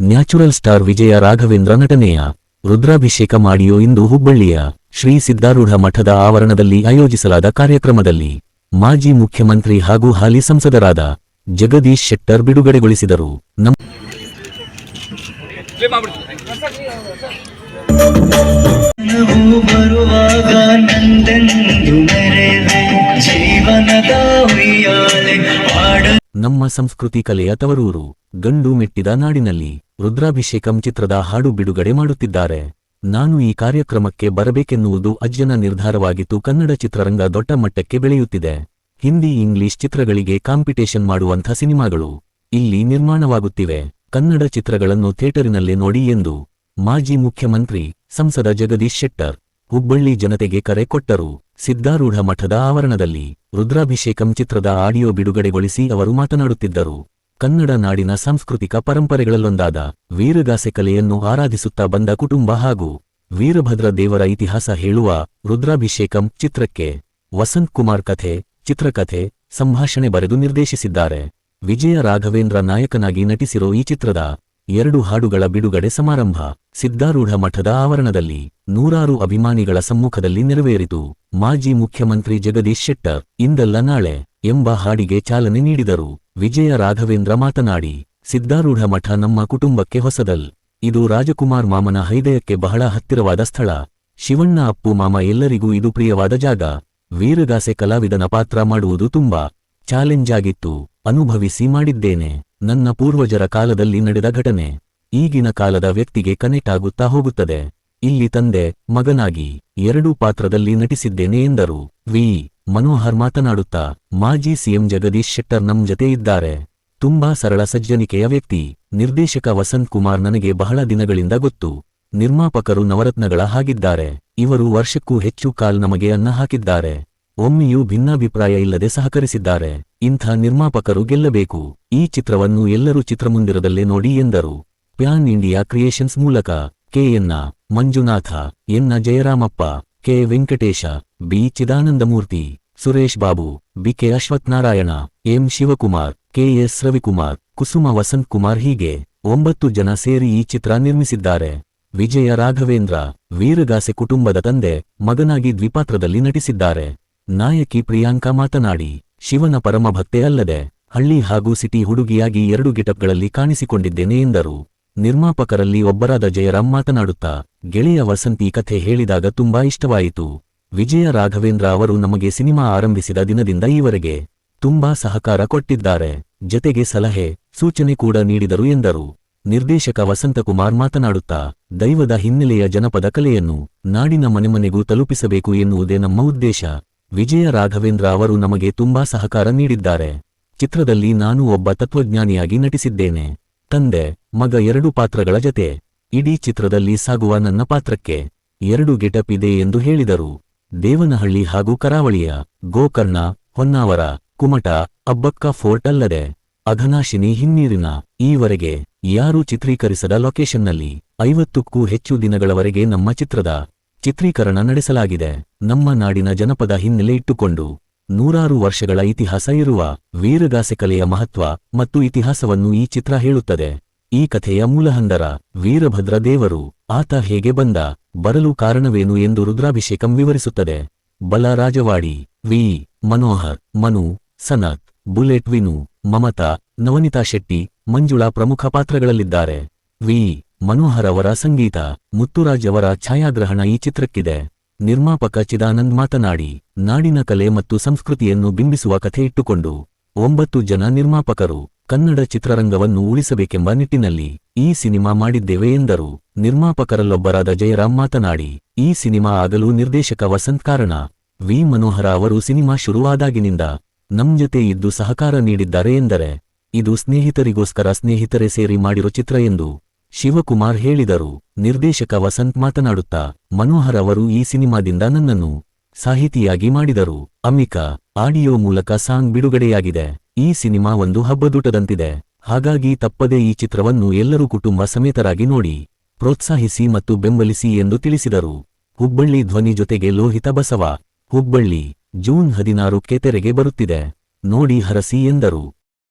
Natural star ವಿಜಯ ರಾಘವೇಂದ್ರ ನಟನೆಯ ರುದ್ರಾಭಿಷೇಕ ಮಾಡಿಯೋ ಇಂದು ಹುಬ್ಬಳ್ಳಿಯ ಶ್ರೀ ಸಿದ್ಧಾರೂಢ ಮಠದ ಆವರಣದಲ್ಲಿ ಆಯೋಜಿಸಲಾದ ಕಾರ್ಯಕ್ರಮದಲ್ಲಿ ಮಾಜಿ ಮುಖ್ಯಮಂತ್ರಿ ಹಾಗೂ ಹಾಲಿ ಸಂಸದರಾದ ಜಗದೀಶ್ ಶೆಟ್ಟರ್ ಬಿಡುಗಡೆಗೊಳಿಸಿದರು. ನಮ್ಮ ಸಂಸ್ಕೃತಿ ಕಲೆಯ ತವರೂರು ಗಂಡು ಮೆಟ್ಟಿದ ನಾಡಿನಲ್ಲಿ ರುದ್ರಾಭಿಷೇಕಂ ಚಿತ್ರದ ಹಾಡು ಬಿಡುಗಡೆ ಮಾಡುತ್ತಿದ್ದಾರೆ. ನಾನು ಈ ಕಾರ್ಯಕ್ರಮಕ್ಕೆ ಬರಬೇಕೆನ್ನುವುದು ಅಜ್ಜನ ನಿರ್ಧಾರವಾಗಿತ್ತು. ಕನ್ನಡ ಚಿತ್ರರಂಗ ದೊಡ್ಡ ಮಟ್ಟಕ್ಕೆ ಬೆಳೆಯುತ್ತಿದೆ. ಹಿಂದಿ ಇಂಗ್ಲಿಷ್ ಚಿತ್ರಗಳಿಗೆ ಕಾಂಪಿಟೇಷನ್ ಮಾಡುವಂಥ ಸಿನಿಮಾಗಳು ಇಲ್ಲಿ ನಿರ್ಮಾಣವಾಗುತ್ತಿವೆ. ಕನ್ನಡ ಚಿತ್ರಗಳನ್ನು ಥಿಯೇಟರಿನಲ್ಲೇ ನೋಡಿ ಎಂದು ಮಾಜಿ ಮುಖ್ಯಮಂತ್ರಿ ಸಂಸದ ಜಗದೀಶ್ ಶೆಟ್ಟರ್ ಹುಬ್ಬಳ್ಳಿ ಜನತೆಗೆ ಕರೆ ಕೊಟ್ಟರು. ಸಿದ್ಧಾರೂಢ ಮಠದ ಆವರಣದಲ್ಲಿ ರುದ್ರಾಭಿಷೇಕಂ ಚಿತ್ರದ ಆಡಿಯೋ ಬಿಡುಗಡೆಗೊಳಿಸಿ ಅವರು ಮಾತನಾಡುತ್ತಿದ್ದರು. ಕನ್ನಡ ನಾಡಿನ ಸಾಂಸ್ಕೃತಿಕ ಪರಂಪರೆಗಳಲ್ಲೊಂದಾದ ವೀರಗಾಸೆ ಕಲೆಯನ್ನು ಆರಾಧಿಸುತ್ತಾ ಬಂದ ಕುಟುಂಬ ಹಾಗೂ ವೀರಭದ್ರ ದೇವರ ಇತಿಹಾಸ ಹೇಳುವ ರುದ್ರಾಭಿಷೇಕಂ ಚಿತ್ರಕ್ಕೆ ವಸಂತ್ ಕುಮಾರ್ ಕಥೆ, ಚಿತ್ರಕಥೆ, ಸಂಭಾಷಣೆ ಬರೆದು ನಿರ್ದೇಶಿಸಿದ್ದಾರೆ. ವಿಜಯ ರಾಘವೇಂದ್ರ ನಾಯಕನಾಗಿ ನಟಿಸಿರೋ ಈ ಚಿತ್ರದ 2 ಹಾಡುಗಳ ಬಿಡುಗಡೆ ಸಮಾರಂಭ ಸಿದ್ಧಾರೂಢ ಮಠದ ಆವರಣದಲ್ಲಿ ನೂರಾರು ಅಭಿಮಾನಿಗಳ ಸಮ್ಮುಖದಲ್ಲಿ ನೆರವೇರಿತು. ಮಾಜಿ ಮುಖ್ಯಮಂತ್ರಿ ಜಗದೀಶ್ ಶೆಟ್ಟರ್ ಇಂದಲ್ಲ ನಾಳೆ ಎಂಬ ಹಾಡಿಗೆ ಚಾಲನೆ ನೀಡಿದರು. ವಿಜಯ ರಾಘವೇಂದ್ರ ಮಾತನಾಡಿ, ಸಿದ್ಧಾರೂಢ ಮಠ ನಮ್ಮ ಕುಟುಂಬಕ್ಕೆ ಹೊಸದಲ್. ಇದು ರಾಜಕುಮಾರ್ ಮಾಮನ ಹೃದಯಕ್ಕೆ ಬಹಳ ಹತ್ತಿರವಾದ ಸ್ಥಳ. ಶಿವಣ್ಣ ಅಪ್ಪು ಮಾಮ ಎಲ್ಲರಿಗೂ ಇದು ಪ್ರಿಯವಾದ ಜಾಗ. ವೀರಗಾಸೆ ಕಲಾವಿದನ ಪಾತ್ರ ಮಾಡುವುದು ತುಂಬಾ ಚಾಲೆಂಜ್ ಆಗಿತ್ತು. ಅನುಭವಿಸಿ ಮಾಡಿದ್ದೇನೆ. ನನ್ನ ಪೂರ್ವಜರ ಕಾಲದಲ್ಲಿ ನಡೆದ ಘಟನೆ ಈಗಿನ ಕಾಲದ ವ್ಯಕ್ತಿಗೆ ಕನೆಕ್ಟ್ ಆಗುತ್ತಾ ಹೋಗುತ್ತದೆ. ಇಲ್ಲಿ ತಂದೆ ಮಗನಾಗಿ 2 ಪಾತ್ರದಲ್ಲಿ ನಟಿಸಿದ್ದೇನೆ ಎಂದರು. ವಿ ಮನೋಹರ್ ಮಾತನಾಡುತ್ತಾ, ಮಾಜಿ ಸಿಎಂ ಜಗದೀಶ್ ಶೆಟ್ಟರ್ ನಮ್ ಜತೆ ಇದ್ದಾರೆ. ತುಂಬಾ ಸರಳ ಸಜ್ಜನಿಕೆಯ ವ್ಯಕ್ತಿ. ನಿರ್ದೇಶಕ ವಸಂತ್ ಕುಮಾರ್ ನನಗೆ ಬಹಳ ದಿನಗಳಿಂದ ಗೊತ್ತು. ನಿರ್ಮಾಪಕರು ನವರತ್ನಗಳ ಹಾಗಿದ್ದಾರೆ. ಇವರು ವರ್ಷಕ್ಕೂ ಹೆಚ್ಚು ಕಾಲ್ ನಮಗೆ ಅನ್ನ ಹಾಕಿದ್ದಾರೆ. ಒಮ್ಮೆಯೂ ಭಿನ್ನಾಭಿಪ್ರಾಯ ಇಲ್ಲದೆ ಸಹಕರಿಸಿದ್ದಾರೆ. ಇಂಥ ನಿರ್ಮಾಪಕರು ಗೆಲ್ಲಬೇಕು. ಈ ಚಿತ್ರವನ್ನು ಎಲ್ಲರೂ ಚಿತ್ರಮಂದಿರದಲ್ಲೇ ನೋಡಿ ಎಂದರು. ಪ್ಯಾನ್ ಇಂಡಿಯಾ ಕ್ರಿಯೇಷನ್ಸ್ ಮೂಲಕ K N. Manjunatha, N. Jayaramappa, K. Venkatesha, B. Chidanandamurthy, Suresh Babu, B K. Ashwathanarayana, M. Shivakumar, K S. Ravikumar, Kusuma Vasanth Kumar ಹೀಗೆ 9 ಜನ ಸೇರಿ ಈ ಚಿತ್ರ ನಿರ್ಮಿಸಿದ್ದಾರೆ. ವಿಜಯ ರಾಘವೇಂದ್ರ ವೀರಗಾಸೆ ಕುಟುಂಬದ ತಂದೆ ಮಗನಾಗಿ ದ್ವಿಪಾತ್ರದಲ್ಲಿ ನಟಿಸಿದ್ದಾರೆ. ನಾಯಕಿ ಪ್ರಿಯಾಂಕಾ ಮಾತನಾಡಿ, ಶಿವನ ಪರಮಭಕ್ತೆ ಅಲ್ಲದೆ ಹಳ್ಳಿ ಹಾಗೂ ಸಿಟಿ ಹುಡುಗಿಯಾಗಿ 2 ಗೆಟಪ್ಗಳಲ್ಲಿ ಕಾಣಿಸಿಕೊಂಡಿದ್ದೇನೆ ಎಂದರು. ನಿರ್ಮಾಪಕರಲ್ಲಿ ಒಬ್ಬರಾದ ಜಯರಾಮ್ ಮಾತನಾಡುತ್ತಾ, ಗೆಳೆಯ ವಸಂತಿ ಕಥೆ ಹೇಳಿದಾಗ ತುಂಬಾ ಇಷ್ಟವಾಯಿತು. ವಿಜಯ ರಾಘವೇಂದ್ರ ಅವರು ನಮಗೆ ಸಿನಿಮಾ ಆರಂಭಿಸಿದ ದಿನದಿಂದ ಈವರೆಗೆ ತುಂಬಾ ಸಹಕಾರ ಕೊಟ್ಟಿದ್ದಾರೆ. ಜತೆಗೆ ಸಲಹೆ ಸೂಚನೆ ಕೂಡ ನೀಡಿದರು ಎಂದರು. ನಿರ್ದೇಶಕ ವಸಂತಕುಮಾರ್ ಮಾತನಾಡುತ್ತಾ, ದೈವದ ಹಿನ್ನೆಲೆಯ ಜನಪದ ಕಲೆಯನ್ನು ನಾಡಿನ ಮನೆಮನೆಗೂ ತಲುಪಿಸಬೇಕು ಎನ್ನುವುದೇ ನಮ್ಮ ಉದ್ದೇಶ. ವಿಜಯ ರಾಘವೇಂದ್ರ ಅವರು ನಮಗೆ ತುಂಬಾ ಸಹಕಾರ ನೀಡಿದ್ದಾರೆ. ಚಿತ್ರದಲ್ಲಿ ನಾನು ಒಬ್ಬ ತತ್ವಜ್ಞಾನಿಯಾಗಿ ನಟಿಸಿದ್ದೇನೆ. ತಂದೆ ಮಗ 2 ಪಾತ್ರಗಳ ಜತೆ ಇಡೀ ಚಿತ್ರದಲ್ಲಿ ಸಾಗುವ ನನ್ನ ಪಾತ್ರಕ್ಕೆ 2 ಗೆಟಪ್ ಇದೆ ಎಂದು ಹೇಳಿದರು. ದೇವನಹಳ್ಳಿ ಹಾಗೂ ಕರಾವಳಿಯ ಗೋಕರ್ಣ, ಹೊನ್ನಾವರ, ಕುಮಟ, ಅಬ್ಬಕ್ಕ ಫೋರ್ಟ್ ಅಲ್ಲದೆ ಅಘನಾಶಿನಿ ಹಿನ್ನೀರಿನ ಈವರೆಗೆ ಯಾರೂ ಚಿತ್ರೀಕರಿಸದ ಲೊಕೇಶನ್ನಲ್ಲಿ 50ಕ್ಕೂ ಹೆಚ್ಚು ದಿನಗಳವರೆಗೆ ನಮ್ಮ ಚಿತ್ರದ ಚಿತ್ರೀಕರಣ ನಡೆಸಲಾಗಿದೆ. ನಮ್ಮ ನಾಡಿನ ಜನಪದ ಹಿನ್ನೆಲೆ ಇಟ್ಟುಕೊಂಡು ನೂರಾರು ವರ್ಷಗಳ ಇತಿಹಾಸ ಇರುವ ವೀರಗಾಸೆ ಕಲೆಯ ಮಹತ್ವ ಮತ್ತು ಇತಿಹಾಸವನ್ನು ಈ ಚಿತ್ರ ಹೇಳುತ್ತದೆ. ಈ ಕಥೆಯ ಮೂಲಹಂದರ ವೀರಭದ್ರ ದೇವರು. ಆತ ಹೇಗೆ ಬಂದ, ಬರಲು ಕಾರಣವೇನು ಎಂದು ರುದ್ರಾಭಿಷೇಕಂ ವಿವರಿಸುತ್ತದೆ. ಬಲ ರಾಜವಾಡಿ, ವಿ ಮನೋಹರ್, ಮನು, ಸನತ್, ಬುಲೆಟ್ ವಿನು, ಮಮತಾ, ನವನಿತಾ ಶೆಟ್ಟಿ, ಮಂಜುಳಾ ಪ್ರಮುಖ ಪಾತ್ರಗಳಲ್ಲಿದ್ದಾರೆ. ವಿ ಮನೋಹರ್ ಅವರ ಸಂಗೀತ, ಮುತ್ತುರಾಜ್ ಅವರ ಛಾಯಾಗ್ರಹಣ ಈ ಚಿತ್ರಕ್ಕಿದೆ. ನಿರ್ಮಾಪಕ ಚಿದಾನಂದ್ ಮಾತನಾಡಿ, ನಾಡಿನ ಕಲೆ ಮತ್ತು ಸಂಸ್ಕೃತಿಯನ್ನು ಬಿಂಬಿಸುವ ಕಥೆ ಇಟ್ಟುಕೊಂಡು 9 ಜನ ನಿರ್ಮಾಪಕರು ಕನ್ನಡ ಚಿತ್ರರಂಗವನ್ನು ಉಳಿಸಬೇಕೆಂಬ ನಿಟ್ಟಿನಲ್ಲಿ ಈ ಸಿನಿಮಾ ಮಾಡಿದ್ದೇವೆ ಎಂದರು. ನಿರ್ಮಾಪಕರಲ್ಲೊಬ್ಬರಾದ ಜಯರಾಮ್ ಮಾತನಾಡಿ, ಈ ಸಿನಿಮಾ ಆಗಲು ನಿರ್ದೇಶಕ ವಸಂತ್ ಕಾರಣ. ವಿ ಮನೋಹರ ಅವರು ಸಿನಿಮಾ ಶುರುವಾದಾಗಿನಿಂದ ನಮ್ ಜತೆ ಇದ್ದು ಸಹಕಾರ ನೀಡಿದ್ದಾರೆ ಎಂದರೆ ಇದು ಸ್ನೇಹಿತರಿಗೋಸ್ಕರ ಸ್ನೇಹಿತರೇ ಸೇರಿ ಮಾಡಿರೋ ಚಿತ್ರ ಎಂದು ಶಿವಕುಮಾರ್ ಹೇಳಿದರು. ನಿರ್ದೇಶಕ ವಸಂತ್ ಮಾತನಾಡುತ್ತಾ, ಮನೋಹರ್ ಅವರು ಈ ಸಿನಿಮಾದಿಂದ ನನ್ನನ್ನು ಸಾಹಿತಿಯಾಗಿ ಮಾಡಿದರು. ಅಮಿಕಾ ಆಡಿಯೋ ಮೂಲಕ ಸಾಂಗ್ ಬಿಡುಗಡೆಯಾಗಿದೆ. ಈ ಸಿನಿಮಾ ಒಂದು ಹಬ್ಬದೂಟದಂತಿದೆ. ಹಾಗಾಗಿ ತಪ್ಪದೇ ಈ ಚಿತ್ರವನ್ನು ಎಲ್ಲರೂ ಕುಟುಂಬ ಸಮೇತರಾಗಿ ನೋಡಿ, ಪ್ರೋತ್ಸಾಹಿಸಿ ಮತ್ತು ಬೆಂಬಲಿಸಿ ಎಂದು ತಿಳಿಸಿದರು. ಹುಬ್ಬಳ್ಳಿ ಧ್ವನಿ ಜೊತೆಗೆ ಲೋಹಿತ ಬಸವ. ಹುಬ್ಬಳ್ಳಿ ಜೂನ್ 16ಕ್ಕೆ ತೆರೆಗೆ ಬರುತ್ತಿದೆ. ನೋಡಿ ಹರಸಿ ಎಂದರು.